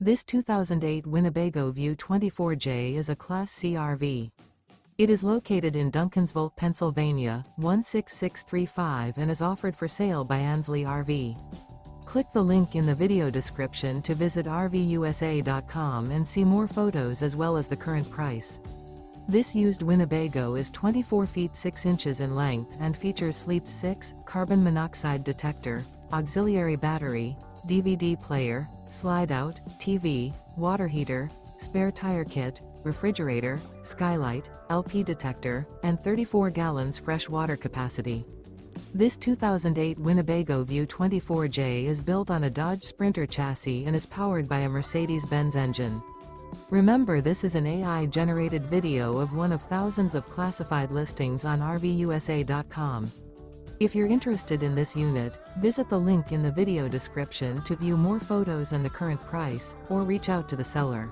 This 2008 Winnebago View 24J is a Class C RV. It is located in Duncansville, Pennsylvania, 16635 and is offered for sale by Ansley RV. Click the link in the video description to visit RVUSA.com and see more photos as well as the current price. This used Winnebago is 24 feet 6 inches in length and features Sleep 6, carbon monoxide detector, auxiliary battery, DVD player, Slideout, TV, water heater, spare tire kit, refrigerator, Skylight, LP detector, and 34 gallons fresh water capacity. This 2008 Winnebago View 24J is built on a Dodge Sprinter chassis and is powered by a Mercedes-Benz engine. Remember, this is an AI-generated video of one of thousands of classified listings on RVUSA.com. If you're interested in this unit, visit the link in the video description to view more photos and the current price, or reach out to the seller.